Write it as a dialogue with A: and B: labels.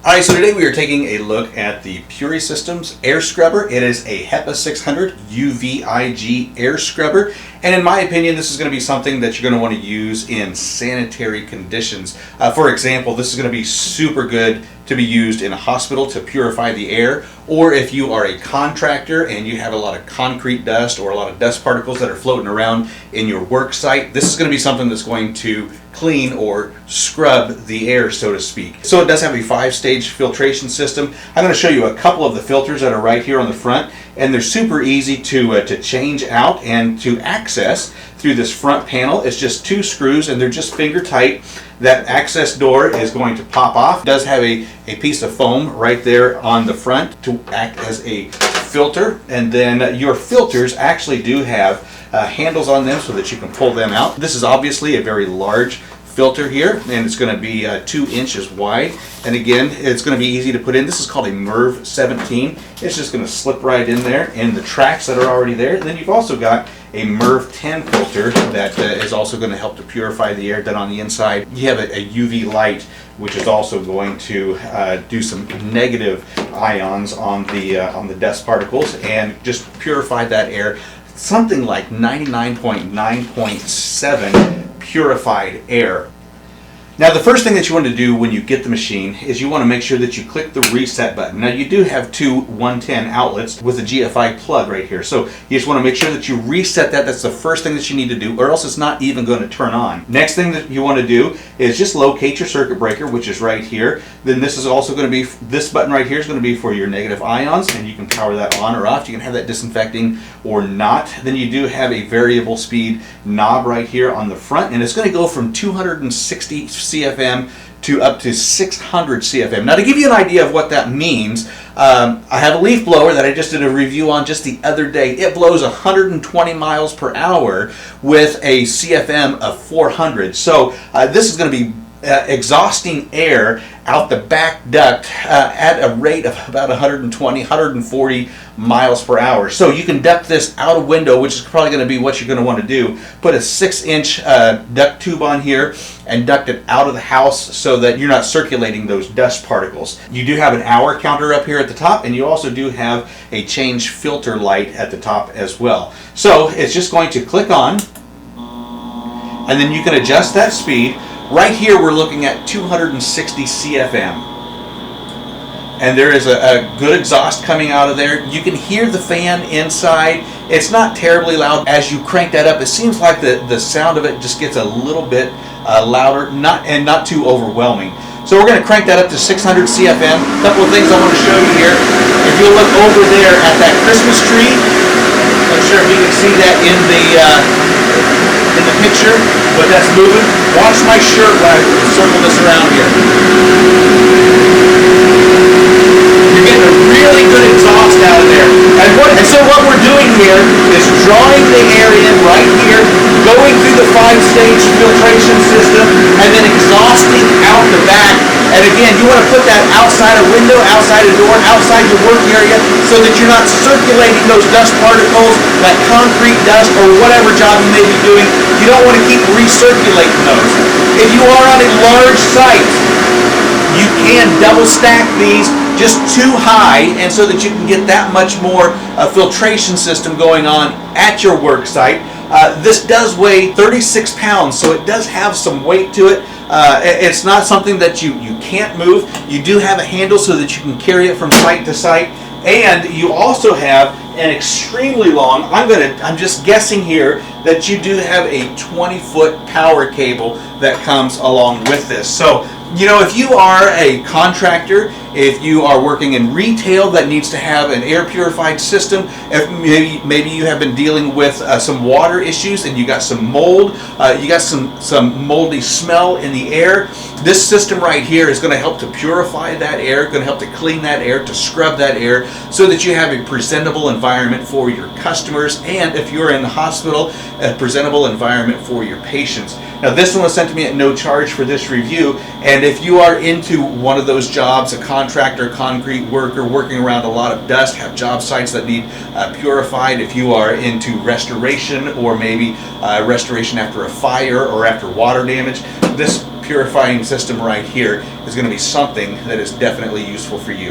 A: Alright, so today we are taking a look at the Purisystems air scrubber. It is a HEPA 600 UVIG air scrubber, and in my opinion this is going to be something that you're going to want to use in sanitary conditions. For example, this is going to be super good to be used in a hospital to purify the air, or if you are a contractor and you have a lot of concrete dust or a lot of dust particles that are floating around in your work site. This is going to be something that's going to clean or scrub the air, so to speak. So it does have a 5-stage filtration system. I'm going to show you a couple of the filters that are right here on the front, and they're super easy to change out and to access through this front panel. It's just 2 screws and they're just finger tight. That access door is going to pop off. It does have a piece of foam right there on the front to act as a filter, and then your filters actually do have handles on them so that you can pull them out. This is obviously a very large filter here, and it's going to be 2 inches wide, and again it's going to be easy to put in. This is called a MERV 17. It's just going to slip right in there in the tracks that are already there. And then you've also got a MERV 10 filter that is also going to help to purify the air. Then on the inside you have a UV light, which is also going to do some negative ions on the dust particles and just purify that air. Something like 99.9.7 purified air. Now the first thing that you want to do when you get the machine is you want to make sure that you click the reset button. Now you do have 2 110 outlets with a GFI plug right here, so you just want to make sure that you reset that. That's the first thing that you need to do, or else it's not even going to turn on. Next thing that you want to do is just locate your circuit breaker, which is right here. Then this is also going to be, this button right here is going to be for your negative ions, and you can power that on or off. You can have that disinfecting or not. Then you do have a variable speed knob right here on the front, and it's going to go from 260 CFM to up to 600 CFM. Now to give you an idea of what that means, I have a leaf blower that I just did a review on just the other day. It blows 120 miles per hour with a CFM of 400. So this is going to be exhausting air out the back duct at a rate of about 120, 140 miles per hour. So you can duct this out a window, which is probably going to be what you're going to want to do. Put a 6-inch duct tube on here and duct it out of the house so that you're not circulating those dust particles. You do have an hour counter up here at the top, and you also do have a change filter light at the top as well. So it's just going to click on, and then you can adjust that speed. Right here we're looking at 260 CFM, and there is a good exhaust coming out of there. You can hear the fan inside. It's not terribly loud. As you crank that up, it seems like the sound of it just gets a little bit louder, not too overwhelming. So we're going to crank that up to 600 CFM. A couple of things I want to show you here. If you look over there at that Christmas tree, I'm not sure if you can see that in the picture, but that's moving. Watch my shirt when I circle this around here. You're getting a really good exhaust out of there. And so what we're doing here is drawing the air in right here, going through the 5-stage filtration system, and then exhausting out the back. And again, you want to put that outside a window, outside a door, outside your work area, so that you're not circulating those dust particles, that concrete dust, or whatever job you may be doing. You don't want to keep recirculating those. If you are on a large site, you can double stack these just too high, and so that you can get that much more filtration system going on at your work site. This does weigh 36 pounds, so it does have some weight to it. It's not something that you can't move. You do have a handle so that you can carry it from site to site, and you also have an extremely long, I'm just guessing here, that you do have a 20-foot power cable that comes along with this. So, you know, if you are a contractor, if you are working in retail that needs to have an air purified system, if maybe you have been dealing with some water issues and you got some mold, you got some moldy smell in the air, this system right here is going to help to purify that air, going to help to clean that air, to scrub that air, so that you have a presentable environment for your customers, and if you're in the hospital, a presentable environment for your patients. Now this one was sent to me at no charge for this review, and if you are into one of those jobs, a contractor, concrete worker, working around a lot of dust, have job sites that need purified, if you are into restoration, or maybe restoration after a fire or after water damage, this purifying system right here is going to be something that is definitely useful for you.